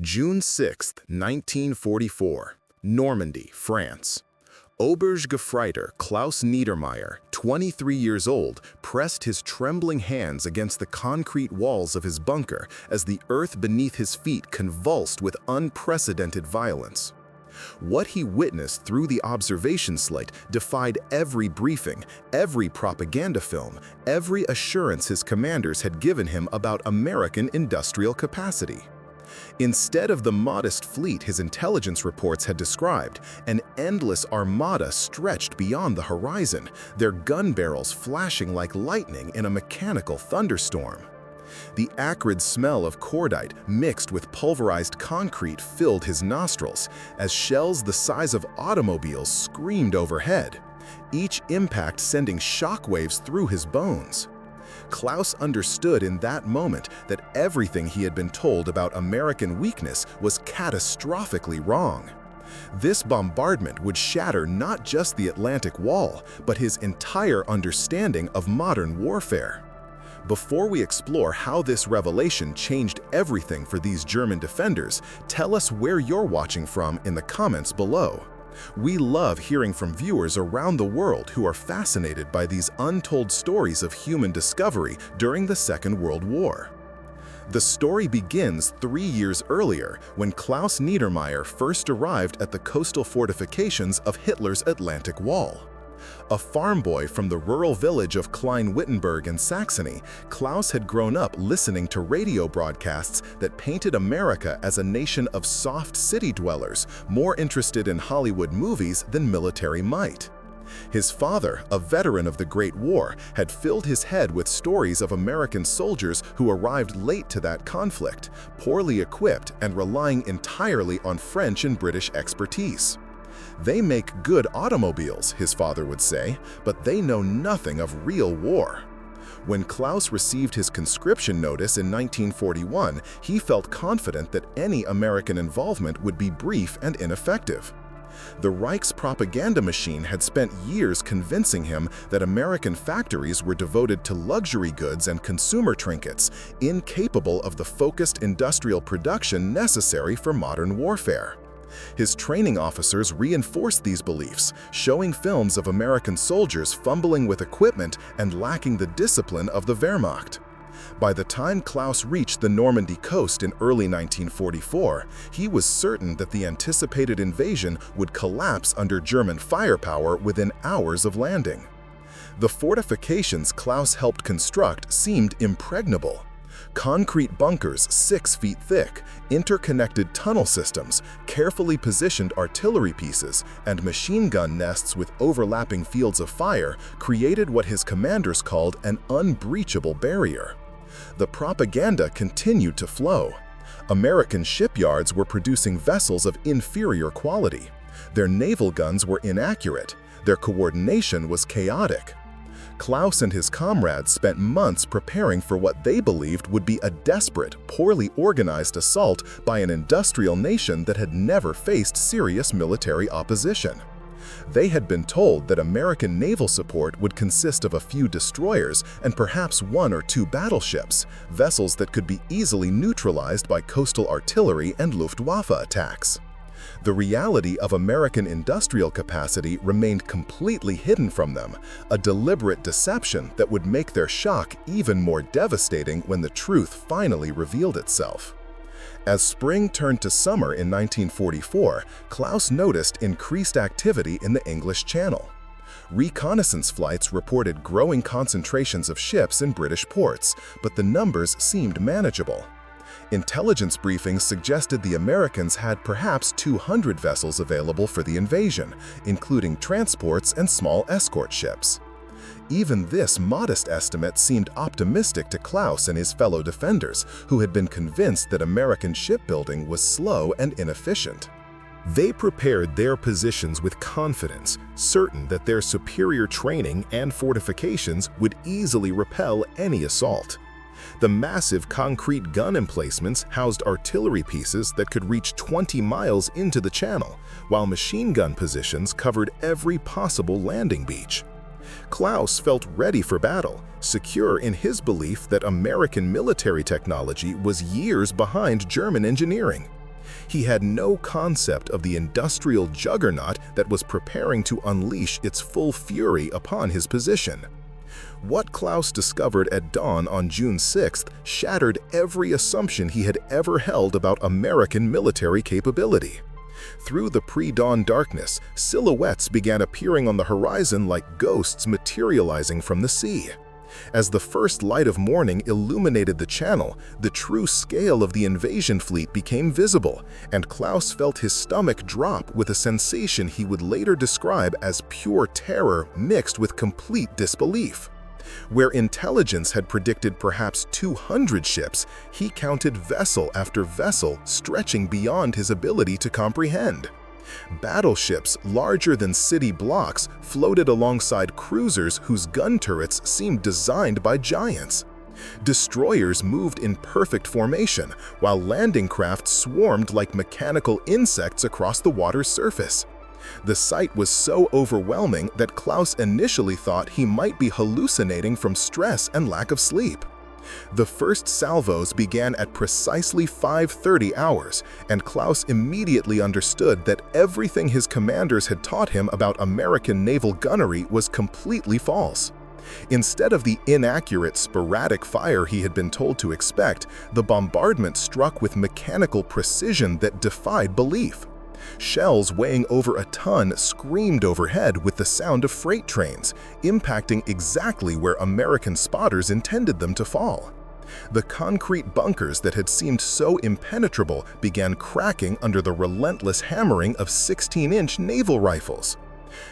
June 6, 1944, Normandy, France. Obergefreiter Klaus Niedermeyer, 23 years old, pressed his trembling hands against the concrete walls of his bunker as the earth beneath his feet convulsed with unprecedented violence. What he witnessed through the observation slate defied every briefing, every propaganda film, every assurance his commanders had given him about American industrial capacity. Instead of the modest fleet his intelligence reports had described, an endless armada stretched beyond the horizon, their gun barrels flashing like lightning in a mechanical thunderstorm. The acrid smell of cordite mixed with pulverized concrete filled his nostrils as shells the size of automobiles screamed overhead, each impact sending shockwaves through his bones. Klaus understood in that moment that everything he had been told about American weakness was catastrophically wrong. This bombardment would shatter not just the Atlantic Wall, but his entire understanding of modern warfare. Before we explore how this revelation changed everything for these German defenders, tell us where you're watching from in the comments below. We love hearing from viewers around the world who are fascinated by these untold stories of human discovery during the Second World War. The story begins 3 years earlier when Klaus Niedermeyer first arrived at the coastal fortifications of Hitler's Atlantic Wall. A farm boy from the rural village of Klein-Wittenberg in Saxony, Klaus had grown up listening to radio broadcasts that painted America as a nation of soft city dwellers, more interested in Hollywood movies than military might. His father, a veteran of the Great War, had filled his head with stories of American soldiers who arrived late to that conflict, poorly equipped and relying entirely on French and British expertise. "They make good automobiles," his father would say, "but they know nothing of real war." When Klaus received his conscription notice in 1941, he felt confident that any American involvement would be brief and ineffective. The Reich's propaganda machine had spent years convincing him that American factories were devoted to luxury goods and consumer trinkets, incapable of the focused industrial production necessary for modern warfare. His training officers reinforced these beliefs, showing films of American soldiers fumbling with equipment and lacking the discipline of the Wehrmacht. By the time Klaus reached the Normandy coast in early 1944, he was certain that the anticipated invasion would collapse under German firepower within hours of landing. The fortifications Klaus helped construct seemed impregnable. Concrete bunkers 6 feet thick, interconnected tunnel systems, carefully positioned artillery pieces, and machine gun nests with overlapping fields of fire created what his commanders called an unbreachable barrier. The propaganda continued to flow. American shipyards were producing vessels of inferior quality. Their naval guns were inaccurate. Their coordination was chaotic. Klaus and his comrades spent months preparing for what they believed would be a desperate, poorly organized assault by an industrial nation that had never faced serious military opposition. They had been told that American naval support would consist of a few destroyers and perhaps 1 or 2 battleships, vessels that could be easily neutralized by coastal artillery and Luftwaffe attacks. The reality of American industrial capacity remained completely hidden from them, a deliberate deception that would make their shock even more devastating when the truth finally revealed itself. As spring turned to summer in 1944, Klaus noticed increased activity in the English Channel. Reconnaissance flights reported growing concentrations of ships in British ports, but the numbers seemed manageable. Intelligence briefings suggested the Americans had perhaps 200 vessels available for the invasion, including transports and small escort ships. Even this modest estimate seemed optimistic to Klaus and his fellow defenders, who had been convinced that American shipbuilding was slow and inefficient. They prepared their positions with confidence, certain that their superior training and fortifications would easily repel any assault. The massive concrete gun emplacements housed artillery pieces that could reach 20 miles into the channel, while machine gun positions covered every possible landing beach. Klaus felt ready for battle, secure in his belief that American military technology was years behind German engineering. He had no concept of the industrial juggernaut that was preparing to unleash its full fury upon his position. What Klaus discovered at dawn on June 6th shattered every assumption he had ever held about American military capability. Through the pre-dawn darkness, silhouettes began appearing on the horizon like ghosts materializing from the sea. As the first light of morning illuminated the channel, the true scale of the invasion fleet became visible, and Klaus felt his stomach drop with a sensation he would later describe as pure terror mixed with complete disbelief. Where intelligence had predicted perhaps 200 ships, he counted vessel after vessel stretching beyond his ability to comprehend. Battleships larger than city blocks floated alongside cruisers whose gun turrets seemed designed by giants. Destroyers moved in perfect formation, while landing craft swarmed like mechanical insects across the water's surface. The sight was so overwhelming that Klaus initially thought he might be hallucinating from stress and lack of sleep. The first salvos began at precisely 5:30 hours, and Klaus immediately understood that everything his commanders had taught him about American naval gunnery was completely false. Instead of the inaccurate, sporadic fire he had been told to expect, the bombardment struck with mechanical precision that defied belief. Shells weighing over a ton screamed overhead with the sound of freight trains, impacting exactly where American spotters intended them to fall. The concrete bunkers that had seemed so impenetrable began cracking under the relentless hammering of 16-inch naval rifles.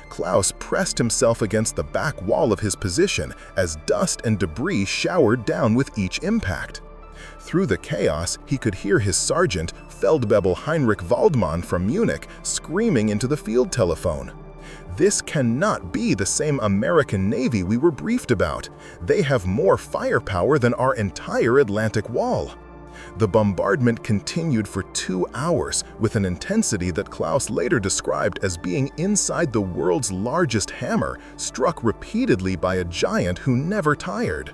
Klaus pressed himself against the back wall of his position as dust and debris showered down with each impact. Through the chaos, he could hear his sergeant, Feldwebel Heinrich Waldmann from Munich, screaming into the field telephone. "This cannot be the same American Navy we were briefed about. They have more firepower than our entire Atlantic Wall." The bombardment continued for 2 hours with an intensity that Klaus later described as being inside the world's largest hammer, struck repeatedly by a giant who never tired.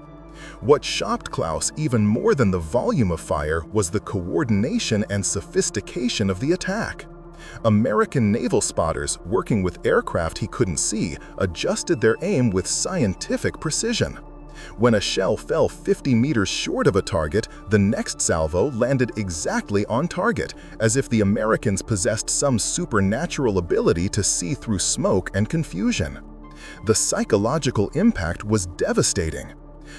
What shocked Klaus even more than the volume of fire was the coordination and sophistication of the attack. American naval spotters, working with aircraft he couldn't see, adjusted their aim with scientific precision. When a shell fell 50 meters short of a target, the next salvo landed exactly on target, as if the Americans possessed some supernatural ability to see through smoke and confusion. The psychological impact was devastating.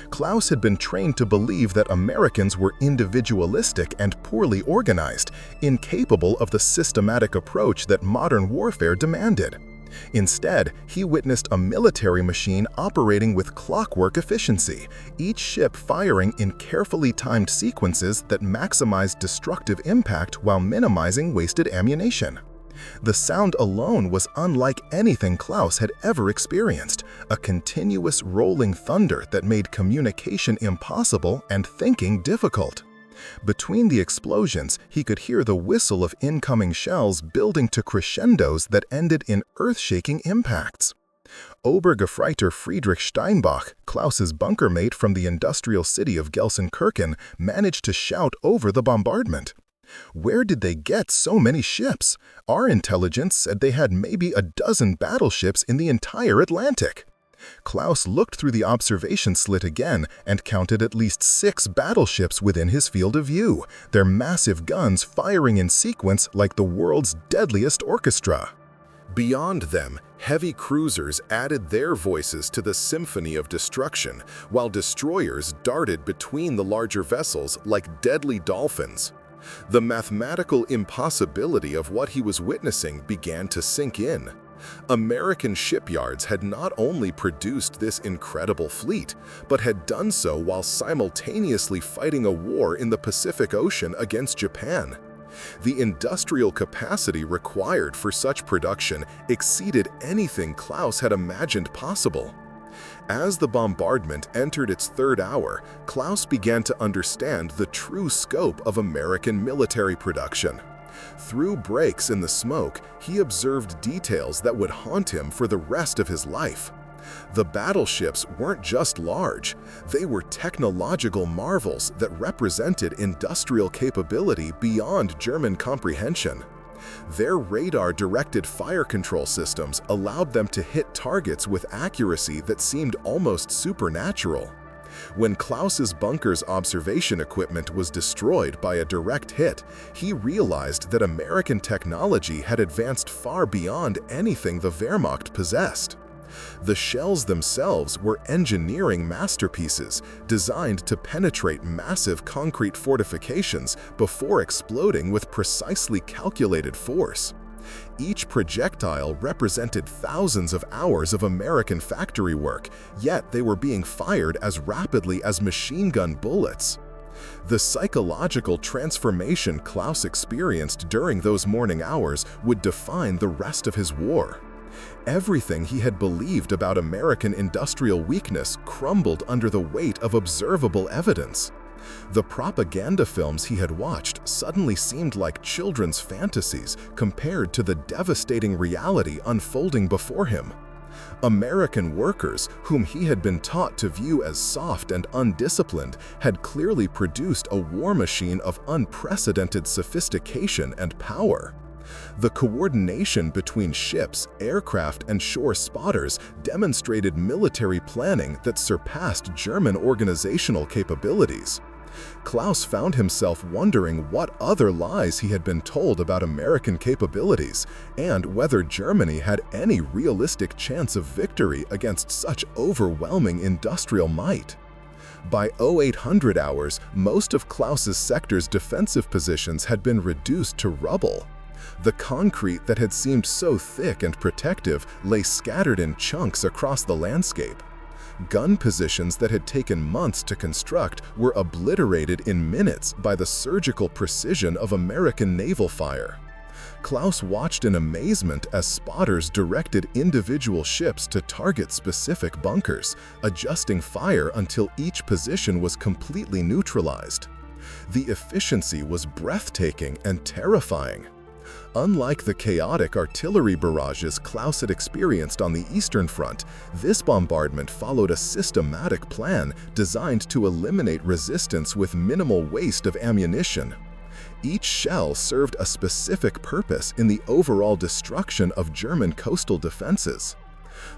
Klaus had been trained to believe that Americans were individualistic and poorly organized, incapable of the systematic approach that modern warfare demanded. Instead, he witnessed a military machine operating with clockwork efficiency, each ship firing in carefully timed sequences that maximized destructive impact while minimizing wasted ammunition. The sound alone was unlike anything Klaus had ever experienced, a continuous rolling thunder that made communication impossible and thinking difficult. Between the explosions, he could hear the whistle of incoming shells building to crescendos that ended in earth-shaking impacts. Obergefreiter Friedrich Steinbach, Klaus's bunker mate from the industrial city of Gelsenkirchen, managed to shout over the bombardment. "Where did they get so many ships? Our intelligence said they had maybe a dozen battleships in the entire Atlantic." Klaus looked through the observation slit again and counted at least 6 battleships within his field of view, their massive guns firing in sequence like the world's deadliest orchestra. Beyond them, heavy cruisers added their voices to the symphony of destruction, while destroyers darted between the larger vessels like deadly dolphins. The mathematical impossibility of what he was witnessing began to sink in. American shipyards had not only produced this incredible fleet, but had done so while simultaneously fighting a war in the Pacific Ocean against Japan. The industrial capacity required for such production exceeded anything Klaus had imagined possible. As the bombardment entered its 3rd hour, Klaus began to understand the true scope of American military production. Through breaks in the smoke, he observed details that would haunt him for the rest of his life. The battleships weren't just large, they were technological marvels that represented industrial capability beyond German comprehension. Their radar-directed fire control systems allowed them to hit targets with accuracy that seemed almost supernatural. When Klaus's bunker's observation equipment was destroyed by a direct hit, he realized that American technology had advanced far beyond anything the Wehrmacht possessed. The shells themselves were engineering masterpieces designed to penetrate massive concrete fortifications before exploding with precisely calculated force. Each projectile represented thousands of hours of American factory work, yet they were being fired as rapidly as machine gun bullets. The psychological transformation Klaus experienced during those morning hours would define the rest of his war. Everything he had believed about American industrial weakness crumbled under the weight of observable evidence. The propaganda films he had watched suddenly seemed like children's fantasies compared to the devastating reality unfolding before him. American workers, whom he had been taught to view as soft and undisciplined, had clearly produced a war machine of unprecedented sophistication and power. The coordination between ships, aircraft, and shore spotters demonstrated military planning that surpassed German organizational capabilities. Klaus found himself wondering what other lies he had been told about American capabilities, and whether Germany had any realistic chance of victory against such overwhelming industrial might. By 0800 hours, most of Klaus's sector's defensive positions had been reduced to rubble. The concrete that had seemed so thick and protective lay scattered in chunks across the landscape. Gun positions that had taken months to construct were obliterated in minutes by the surgical precision of American naval fire. Klaus watched in amazement as spotters directed individual ships to target specific bunkers, adjusting fire until each position was completely neutralized. The efficiency was breathtaking and terrifying. Unlike the chaotic artillery barrages Klaus had experienced on the Eastern Front, this bombardment followed a systematic plan designed to eliminate resistance with minimal waste of ammunition. Each shell served a specific purpose in the overall destruction of German coastal defenses.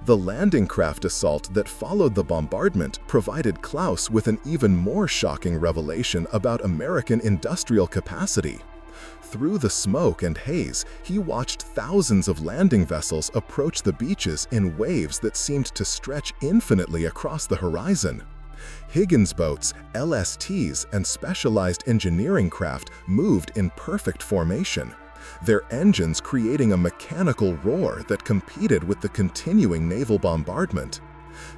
The landing craft assault that followed the bombardment provided Klaus with an even more shocking revelation about American industrial capacity. Through the smoke and haze, he watched thousands of landing vessels approach the beaches in waves that seemed to stretch infinitely across the horizon. Higgins boats, LSTs, and specialized engineering craft moved in perfect formation, their engines creating a mechanical roar that competed with the continuing naval bombardment.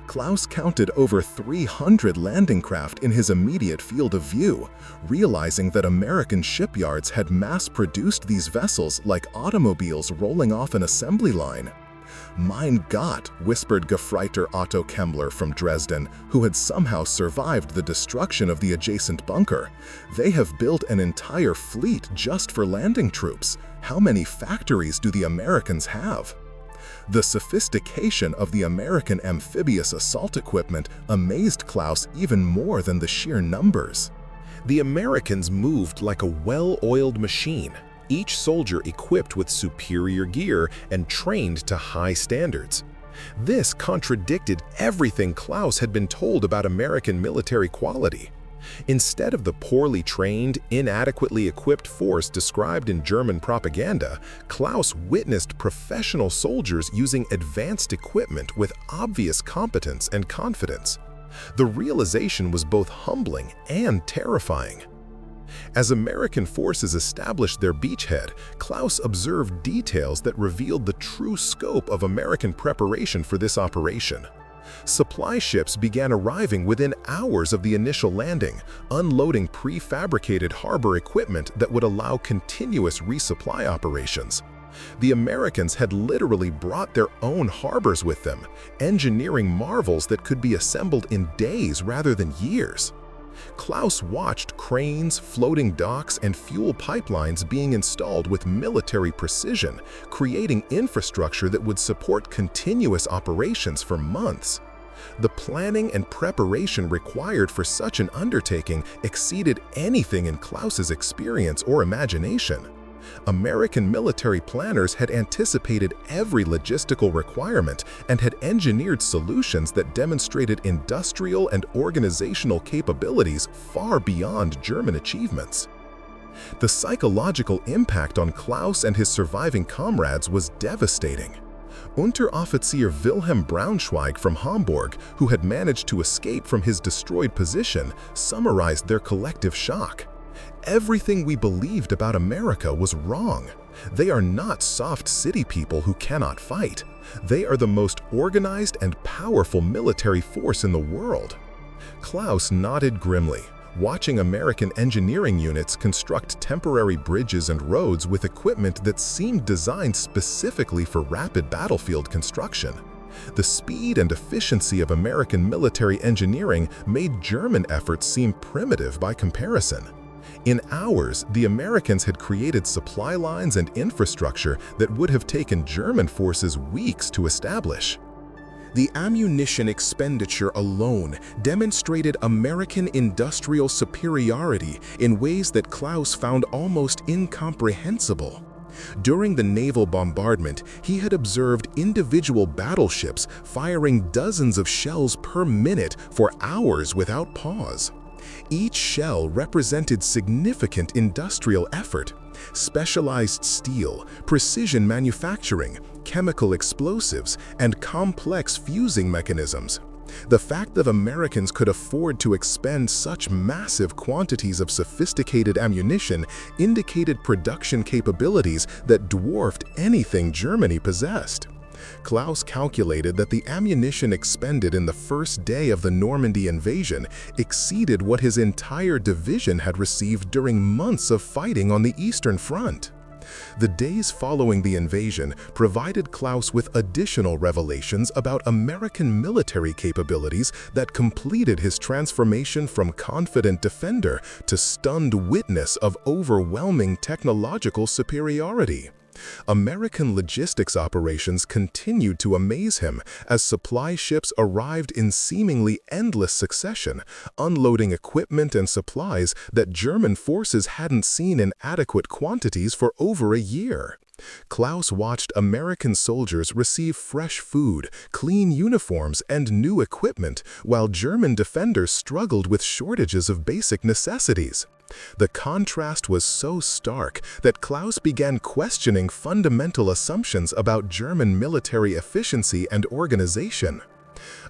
Klaus counted over 300 landing craft in his immediate field of view, realizing that American shipyards had mass-produced these vessels like automobiles rolling off an assembly line. "Mein Gott," whispered Gefreiter Otto Kemmler from Dresden, who had somehow survived the destruction of the adjacent bunker. "They have built an entire fleet just for landing troops. How many factories do the Americans have?" The sophistication of the American amphibious assault equipment amazed Klaus even more than the sheer numbers. The Americans moved like a well-oiled machine, each soldier equipped with superior gear and trained to high standards. This contradicted everything Klaus had been told about American military quality. Instead of the poorly trained, inadequately equipped force described in German propaganda, Klaus witnessed professional soldiers using advanced equipment with obvious competence and confidence. The realization was both humbling and terrifying. As American forces established their beachhead, Klaus observed details that revealed the true scope of American preparation for this operation. Supply ships began arriving within hours of the initial landing, unloading prefabricated harbor equipment that would allow continuous resupply operations. The Americans had literally brought their own harbors with them, engineering marvels that could be assembled in days rather than years. Klaus watched cranes, floating docks, and fuel pipelines being installed with military precision, creating infrastructure that would support continuous operations for months. The planning and preparation required for such an undertaking exceeded anything in Klaus's experience or imagination. American military planners had anticipated every logistical requirement and had engineered solutions that demonstrated industrial and organizational capabilities far beyond German achievements. The psychological impact on Klaus and his surviving comrades was devastating. Unteroffizier Wilhelm Braunschweig from Hamburg, who had managed to escape from his destroyed position, summarized their collective shock. Everything we believed about America was wrong. They are not soft city people who cannot fight. They are the most organized and powerful military force in the world. Klaus nodded grimly, watching American engineering units construct temporary bridges and roads with equipment that seemed designed specifically for rapid battlefield construction. The speed and efficiency of American military engineering made German efforts seem primitive by comparison. In hours, the Americans had created supply lines and infrastructure that would have taken German forces weeks to establish. The ammunition expenditure alone demonstrated American industrial superiority in ways that Klaus found almost incomprehensible. During the naval bombardment, he had observed individual battleships firing dozens of shells per minute for hours without pause. Each shell represented significant industrial effort. Specialized steel, precision manufacturing, chemical explosives, and complex fusing mechanisms. The fact that Americans could afford to expend such massive quantities of sophisticated ammunition indicated production capabilities that dwarfed anything Germany possessed. Klaus calculated that the ammunition expended in the first day of the Normandy invasion exceeded what his entire division had received during months of fighting on the Eastern Front. The days following the invasion provided Klaus with additional revelations about American military capabilities that completed his transformation from confident defender to stunned witness of overwhelming technological superiority. American logistics operations continued to amaze him as supply ships arrived in seemingly endless succession, unloading equipment and supplies that German forces hadn't seen in adequate quantities for over a year. Klaus watched American soldiers receive fresh food, clean uniforms, and new equipment, while German defenders struggled with shortages of basic necessities. The contrast was so stark that Klaus began questioning fundamental assumptions about German military efficiency and organization.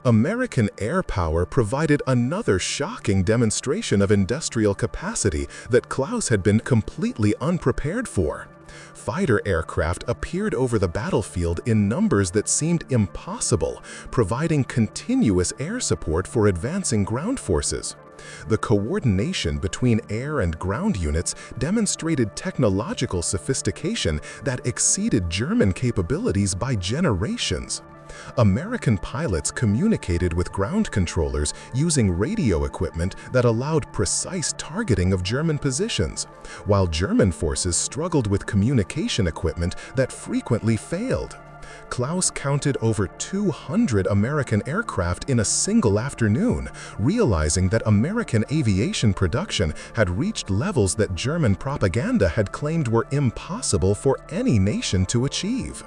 American air power provided another shocking demonstration of industrial capacity that Klaus had been completely unprepared for. Fighter aircraft appeared over the battlefield in numbers that seemed impossible, providing continuous air support for advancing ground forces. The coordination between air and ground units demonstrated technological sophistication that exceeded German capabilities by generations. American pilots communicated with ground controllers using radio equipment that allowed precise targeting of German positions, while German forces struggled with communication equipment that frequently failed. Klaus counted over 200 American aircraft in a single afternoon, realizing that American aviation production had reached levels that German propaganda had claimed were impossible for any nation to achieve.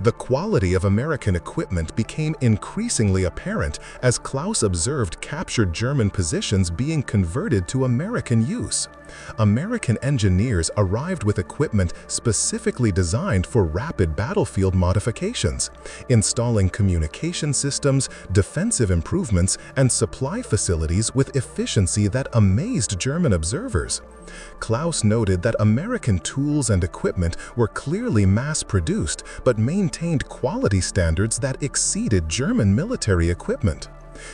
The quality of American equipment became increasingly apparent as Klaus observed captured German positions being converted to American use. American engineers arrived with equipment specifically designed for rapid battlefield modifications, installing communication systems, defensive improvements, and supply facilities with efficiency that amazed German observers. Klaus noted that American tools and equipment were clearly mass-produced but maintained quality standards that exceeded German military equipment.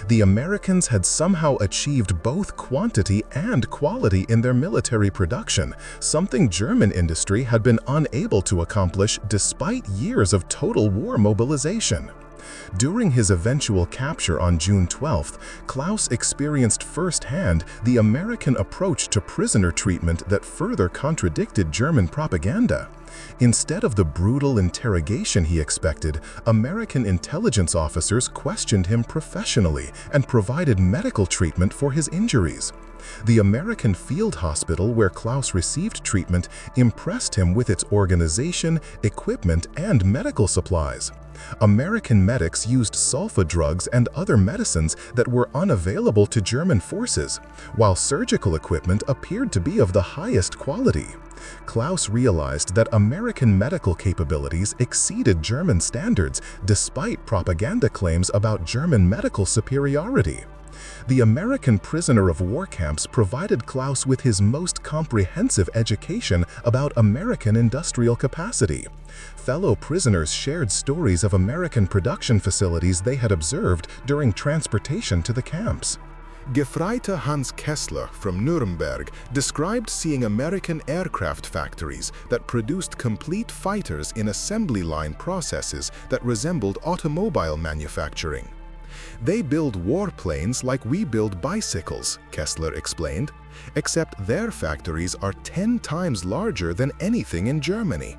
The Americans had somehow achieved both quantity and quality in their military production, something German industry had been unable to accomplish despite years of total war mobilization. During his eventual capture on June 12th, Klaus experienced firsthand the American approach to prisoner treatment that further contradicted German propaganda. Instead of the brutal interrogation he expected, American intelligence officers questioned him professionally and provided medical treatment for his injuries. The American field hospital where Klaus received treatment impressed him with its organization, equipment, and medical supplies. American medics used sulfa drugs and other medicines that were unavailable to German forces, while surgical equipment appeared to be of the highest quality. Klaus realized that American medical capabilities exceeded German standards despite propaganda claims about German medical superiority. The American prisoner of war camps provided Klaus with his most comprehensive education about American industrial capacity. Fellow prisoners shared stories of American production facilities they had observed during transportation to the camps. Gefreiter Hans Kessler from Nuremberg described seeing American aircraft factories that produced complete fighters in assembly line processes that resembled automobile manufacturing. "They build warplanes like we build bicycles," Kessler explained, "except their factories are 10 times larger than anything in Germany."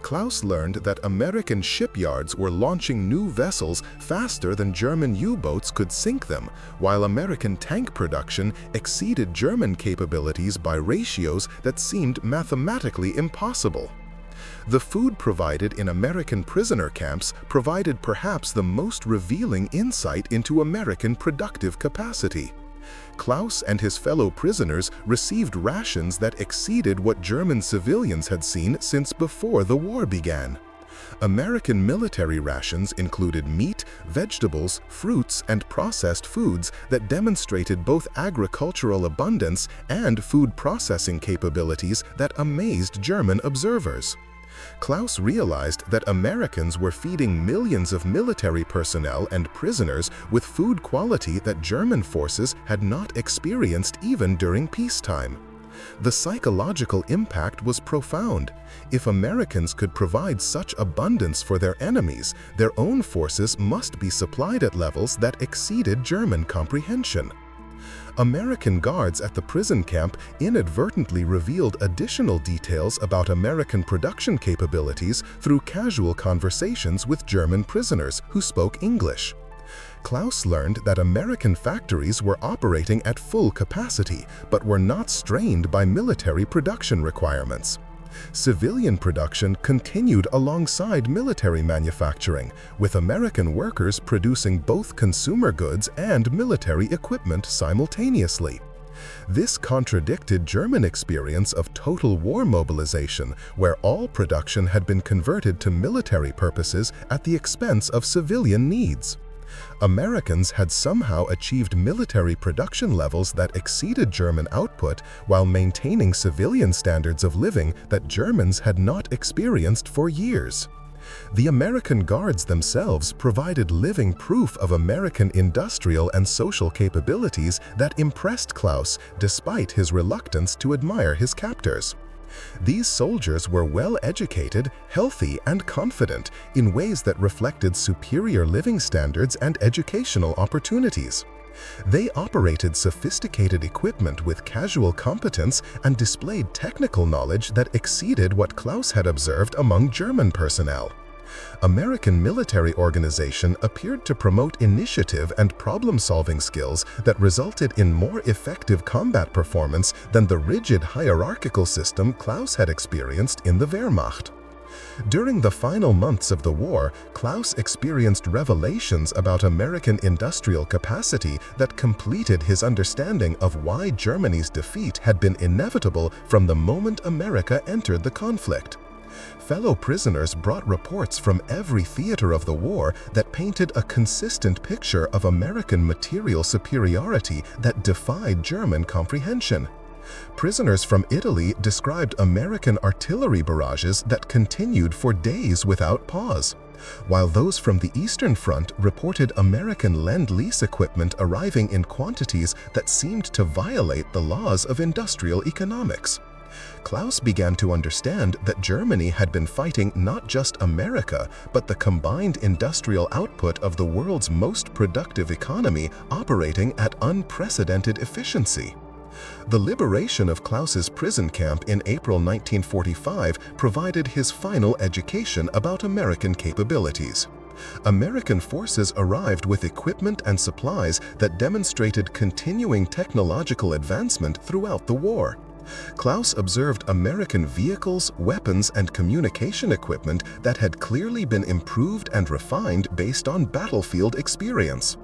Klaus learned that American shipyards were launching new vessels faster than German U-boats could sink them, while American tank production exceeded German capabilities by ratios that seemed mathematically impossible. The food provided in American prisoner camps provided perhaps the most revealing insight into American productive capacity. Klaus and his fellow prisoners received rations that exceeded what German civilians had seen since before the war began. American military rations included meat, vegetables, fruits, and processed foods that demonstrated both agricultural abundance and food processing capabilities that amazed German observers. Klaus realized that Americans were feeding millions of military personnel and prisoners with food quality that German forces had not experienced even during peacetime. The psychological impact was profound. If Americans could provide such abundance for their enemies, their own forces must be supplied at levels that exceeded German comprehension. American guards at the prison camp inadvertently revealed additional details about American production capabilities through casual conversations with German prisoners who spoke English. Klaus learned that American factories were operating at full capacity but were not strained by military production requirements. Civilian production continued alongside military manufacturing, with American workers producing both consumer goods and military equipment simultaneously. This contradicted German experience of total war mobilization, where all production had been converted to military purposes at the expense of civilian needs. Americans had somehow achieved military production levels that exceeded German output while maintaining civilian standards of living that Germans had not experienced for years. The American guards themselves provided living proof of American industrial and social capabilities that impressed Klaus despite his reluctance to admire his captors. These soldiers were well-educated, healthy, and confident in ways that reflected superior living standards and educational opportunities. They operated sophisticated equipment with casual competence and displayed technical knowledge that exceeded what Klaus had observed among German personnel. American military organization appeared to promote initiative and problem-solving skills that resulted in more effective combat performance than the rigid hierarchical system Klaus had experienced in the Wehrmacht. During the final months of the war, Klaus experienced revelations about American industrial capacity that completed his understanding of why Germany's defeat had been inevitable from the moment America entered the conflict. Fellow prisoners brought reports from every theater of the war that painted a consistent picture of American material superiority that defied German comprehension. Prisoners from Italy described American artillery barrages that continued for days without pause, while those from the Eastern Front reported American Lend-Lease equipment arriving in quantities that seemed to violate the laws of industrial economics. Klaus began to understand that Germany had been fighting not just America, but the combined industrial output of the world's most productive economy operating at unprecedented efficiency. The liberation of Klaus's prison camp in April 1945 provided his final education about American capabilities. American forces arrived with equipment and supplies that demonstrated continuing technological advancement throughout the war. Klaus observed American vehicles, weapons, and communication equipment that had clearly been improved and refined based on battlefield experience.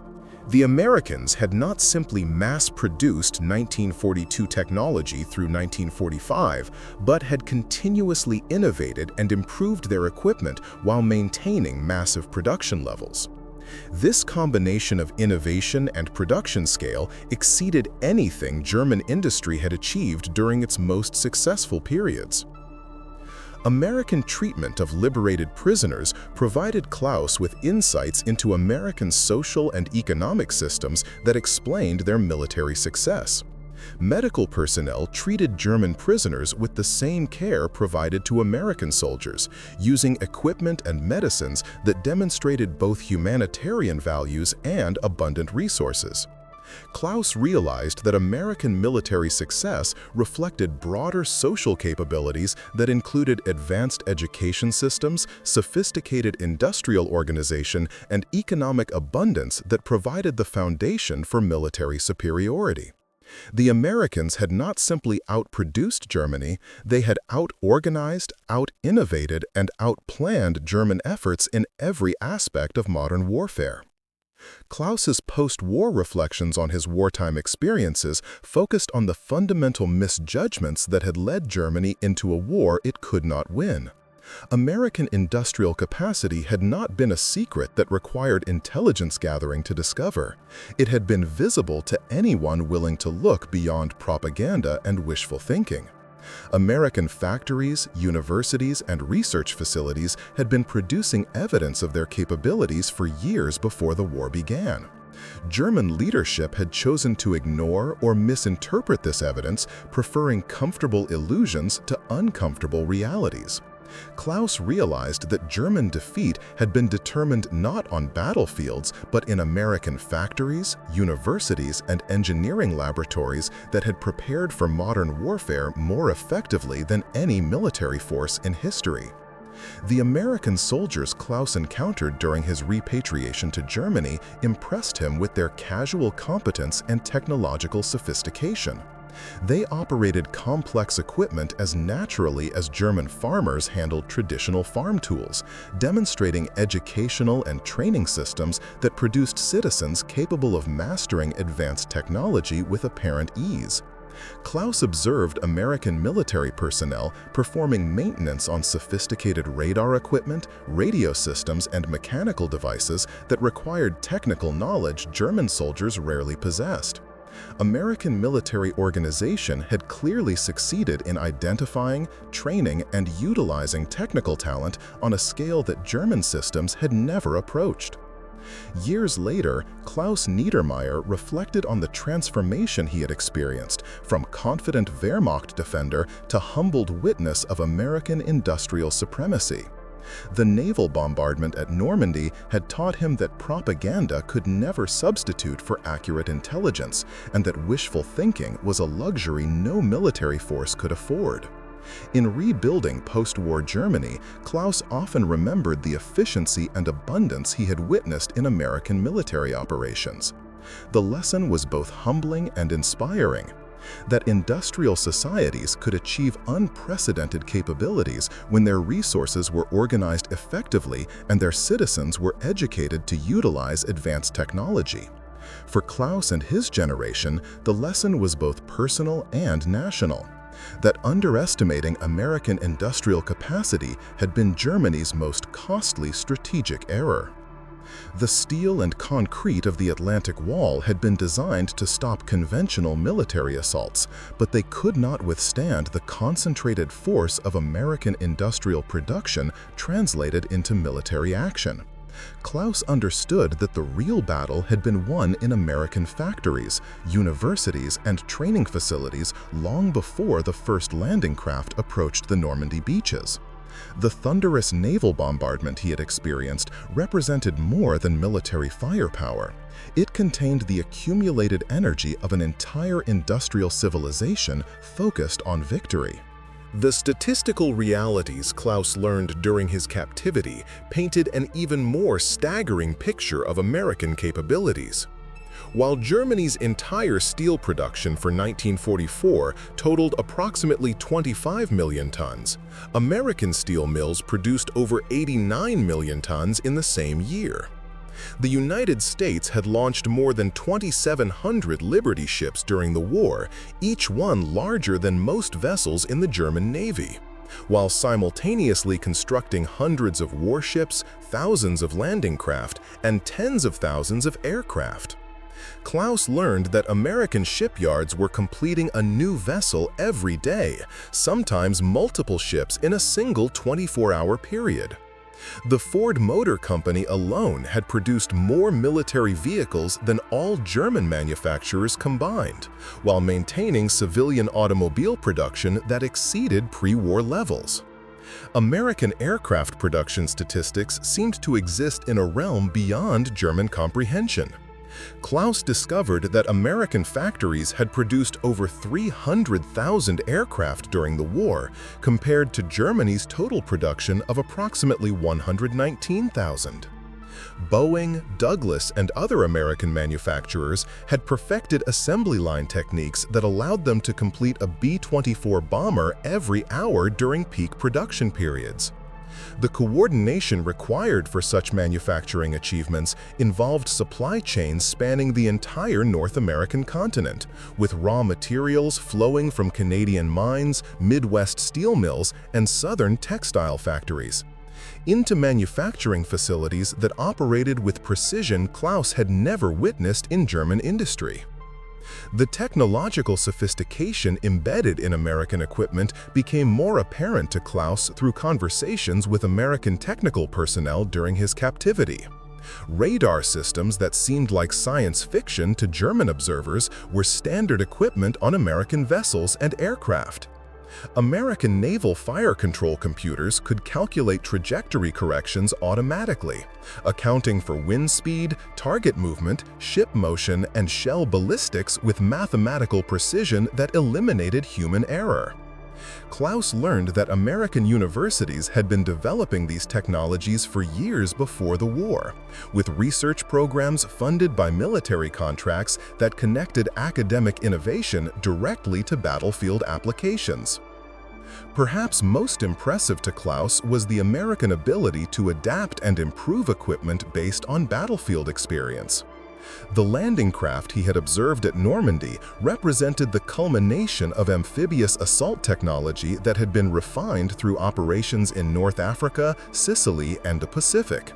The Americans had not simply mass-produced 1942 technology through 1945, but had continuously innovated and improved their equipment while maintaining massive production levels. This combination of innovation and production scale exceeded anything German industry had achieved during its most successful periods. American treatment of liberated prisoners provided Klaus with insights into American social and economic systems that explained their military success. Medical personnel treated German prisoners with the same care provided to American soldiers, using equipment and medicines that demonstrated both humanitarian values and abundant resources. Klaus realized that American military success reflected broader social capabilities that included advanced education systems, sophisticated industrial organization, and economic abundance that provided the foundation for military superiority. The Americans had not simply outproduced Germany, they had out-organized, out-innovated, and out-planned German efforts in every aspect of modern warfare. Klaus's post-war reflections on his wartime experiences focused on the fundamental misjudgments that had led Germany into a war it could not win. American industrial capacity had not been a secret that required intelligence gathering to discover. It had been visible to anyone willing to look beyond propaganda and wishful thinking. American factories, universities, and research facilities had been producing evidence of their capabilities for years before the war began. German leadership had chosen to ignore or misinterpret this evidence, preferring comfortable illusions to uncomfortable realities. Klaus realized that German defeat had been determined not on battlefields, but in American factories, universities, and engineering laboratories that had prepared for modern warfare more effectively than any military force in history. The American soldiers Klaus encountered during his repatriation to Germany impressed him with their casual competence and technological sophistication. They operated complex equipment as naturally as German farmers handled traditional farm tools, demonstrating educational and training systems that produced citizens capable of mastering advanced technology with apparent ease. Klaus observed American military personnel performing maintenance on sophisticated radar equipment, radio systems, and mechanical devices that required technical knowledge German soldiers rarely possessed. American military organization had clearly succeeded in identifying, training, and utilizing technical talent on a scale that German systems had never approached. Years later, Klaus Niedermeyer reflected on the transformation he had experienced, from confident Wehrmacht defender to humbled witness of American industrial supremacy. The naval bombardment at Normandy had taught him that propaganda could never substitute for accurate intelligence, and that wishful thinking was a luxury no military force could afford. In rebuilding post-war Germany, Klaus often remembered the efficiency and abundance he had witnessed in American military operations. The lesson was both humbling and inspiring, that industrial societies could achieve unprecedented capabilities when their resources were organized effectively and their citizens were educated to utilize advanced technology. For Klaus and his generation, the lesson was both personal and national, that underestimating American industrial capacity had been Germany's most costly strategic error. The steel and concrete of the Atlantic Wall had been designed to stop conventional military assaults, but they could not withstand the concentrated force of American industrial production translated into military action. Klaus understood that the real battle had been won in American factories, universities, and training facilities long before the first landing craft approached the Normandy beaches. The thunderous naval bombardment he had experienced represented more than military firepower. It contained the accumulated energy of an entire industrial civilization focused on victory. The statistical realities Klaus learned during his captivity painted an even more staggering picture of American capabilities. While Germany's entire steel production for 1944 totaled approximately 25 million tons, American steel mills produced over 89 million tons in the same year. The United States had launched more than 2,700 Liberty ships during the war, each one larger than most vessels in the German Navy, while simultaneously constructing hundreds of warships, thousands of landing craft, and tens of thousands of aircraft. Klaus learned that American shipyards were completing a new vessel every day, sometimes multiple ships in a single 24-hour period. The Ford Motor Company alone had produced more military vehicles than all German manufacturers combined, while maintaining civilian automobile production that exceeded pre-war levels. American aircraft production statistics seemed to exist in a realm beyond German comprehension. Klaus discovered that American factories had produced over 300,000 aircraft during the war, compared to Germany's total production of approximately 119,000. Boeing, Douglas, and other American manufacturers had perfected assembly line techniques that allowed them to complete a B-24 bomber every hour during peak production periods. The coordination required for such manufacturing achievements involved supply chains spanning the entire North American continent, with raw materials flowing from Canadian mines, Midwest steel mills, and southern textile factories into manufacturing facilities that operated with precision Klaus had never witnessed in German industry. The technological sophistication embedded in American equipment became more apparent to Klaus through conversations with American technical personnel during his captivity. Radar systems that seemed like science fiction to German observers were standard equipment on American vessels and aircraft. American naval fire control computers could calculate trajectory corrections automatically, accounting for wind speed, target movement, ship motion, and shell ballistics with mathematical precision that eliminated human error. Klaus learned that American universities had been developing these technologies for years before the war, with research programs funded by military contracts that connected academic innovation directly to battlefield applications. Perhaps most impressive to Klaus was the American ability to adapt and improve equipment based on battlefield experience. The landing craft he had observed at Normandy represented the culmination of amphibious assault technology that had been refined through operations in North Africa, Sicily, and the Pacific.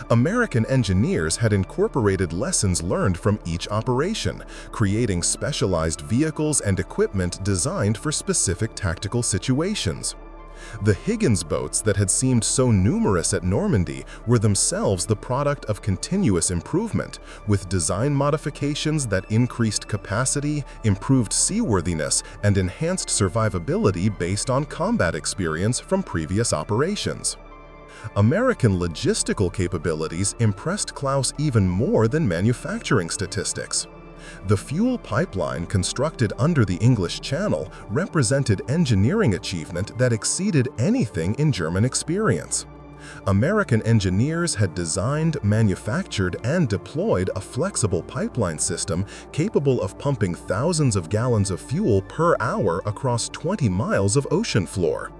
American engineers had incorporated lessons learned from each operation, creating specialized vehicles and equipment designed for specific tactical situations. The Higgins boats that had seemed so numerous at Normandy were themselves the product of continuous improvement, with design modifications that increased capacity, improved seaworthiness, and enhanced survivability based on combat experience from previous operations. American logistical capabilities impressed Klaus even more than manufacturing statistics. The fuel pipeline constructed under the English Channel represented engineering achievement that exceeded anything in German experience. American engineers had designed, manufactured, and deployed a flexible pipeline system capable of pumping thousands of gallons of fuel per hour across 20 miles of ocean floor.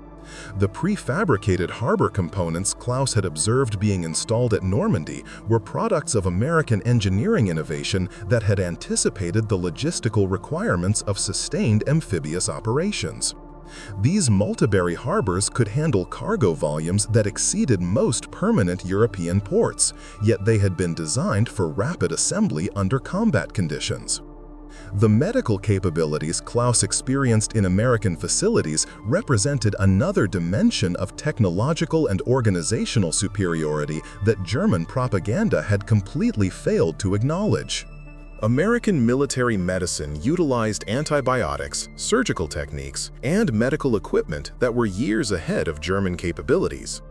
The prefabricated harbor components Klaus had observed being installed at Normandy were products of American engineering innovation that had anticipated the logistical requirements of sustained amphibious operations. These Multibury harbors could handle cargo volumes that exceeded most permanent European ports, yet they had been designed for rapid assembly under combat conditions. The medical capabilities Klaus experienced in American facilities represented another dimension of technological and organizational superiority that German propaganda had completely failed to acknowledge. American military medicine utilized antibiotics, surgical techniques, and medical equipment that were years ahead of German capabilities.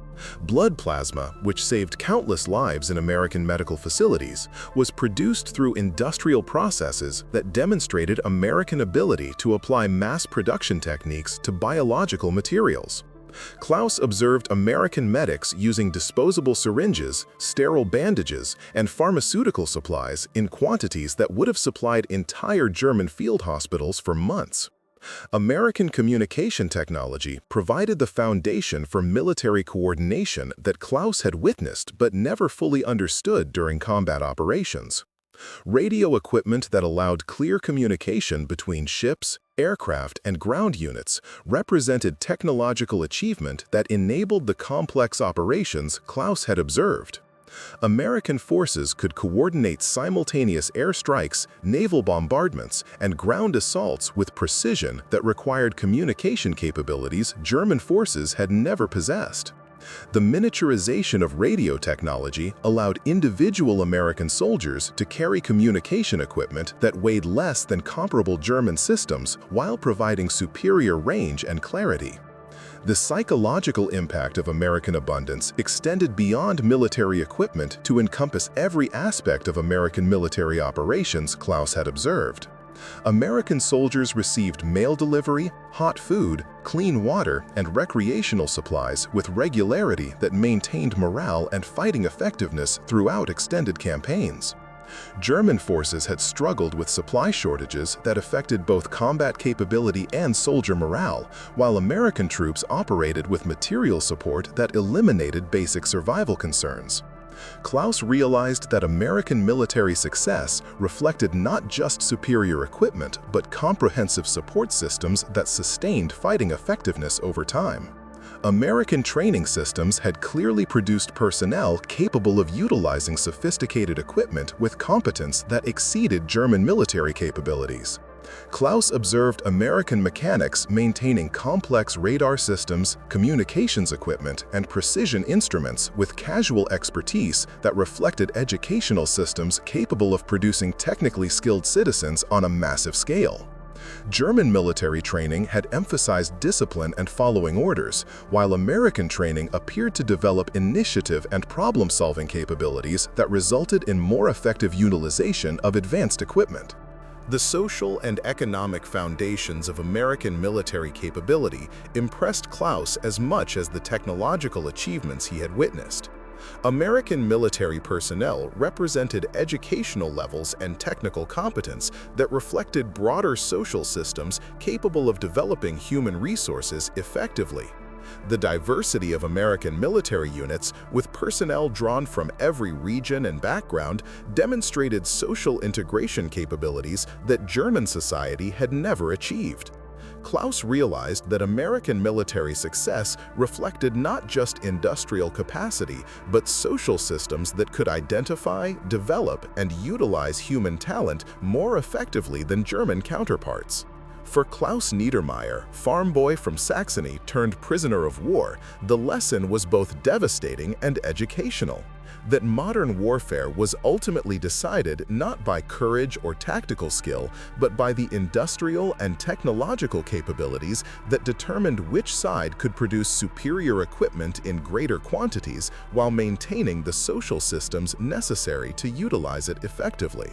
Blood plasma, which saved countless lives in American medical facilities, was produced through industrial processes that demonstrated American ability to apply mass production techniques to biological materials. Klaus observed American medics using disposable syringes, sterile bandages, and pharmaceutical supplies in quantities that would have supplied entire German field hospitals for months. American communication technology provided the foundation for military coordination that Klaus had witnessed but never fully understood during combat operations. Radio equipment that allowed clear communication between ships, aircraft, and ground units represented technological achievement that enabled the complex operations Klaus had observed. American forces could coordinate simultaneous airstrikes, naval bombardments, and ground assaults with precision that required communication capabilities German forces had never possessed. The miniaturization of radio technology allowed individual American soldiers to carry communication equipment that weighed less than comparable German systems while providing superior range and clarity. The psychological impact of American abundance extended beyond military equipment to encompass every aspect of American military operations Klaus had observed. American soldiers received mail delivery, hot food, clean water, and recreational supplies with regularity that maintained morale and fighting effectiveness throughout extended campaigns. German forces had struggled with supply shortages that affected both combat capability and soldier morale, while American troops operated with material support that eliminated basic survival concerns. Klaus realized that American military success reflected not just superior equipment, but comprehensive support systems that sustained fighting effectiveness over time. American training systems had clearly produced personnel capable of utilizing sophisticated equipment with competence that exceeded German military capabilities. Klaus observed American mechanics maintaining complex radar systems, communications equipment, and precision instruments with casual expertise that reflected educational systems capable of producing technically skilled citizens on a massive scale. German military training had emphasized discipline and following orders, while American training appeared to develop initiative and problem-solving capabilities that resulted in more effective utilization of advanced equipment. The social and economic foundations of American military capability impressed Klaus as much as the technological achievements he had witnessed. American military personnel represented educational levels and technical competence that reflected broader social systems capable of developing human resources effectively. The diversity of American military units, with personnel drawn from every region and background, demonstrated social integration capabilities that German society had never achieved. Klaus realized that American military success reflected not just industrial capacity, but social systems that could identify, develop, and utilize human talent more effectively than German counterparts. For Klaus Niedermeyer, farm boy from Saxony turned prisoner of war, the lesson was both devastating and educational. That modern warfare was ultimately decided not by courage or tactical skill, but by the industrial and technological capabilities that determined which side could produce superior equipment in greater quantities while maintaining the social systems necessary to utilize it effectively.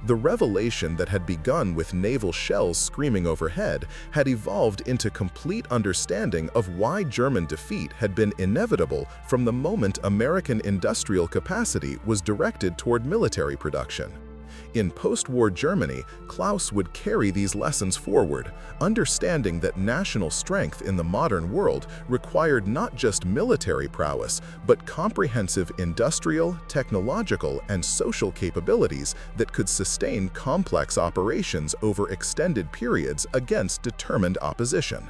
The revelation that had begun with naval shells screaming overhead had evolved into complete understanding of why German defeat had been inevitable from the moment American industrial capacity was directed toward military production. In post-war Germany, Klaus would carry these lessons forward, understanding that national strength in the modern world required not just military prowess, but comprehensive industrial, technological, and social capabilities that could sustain complex operations over extended periods against determined opposition.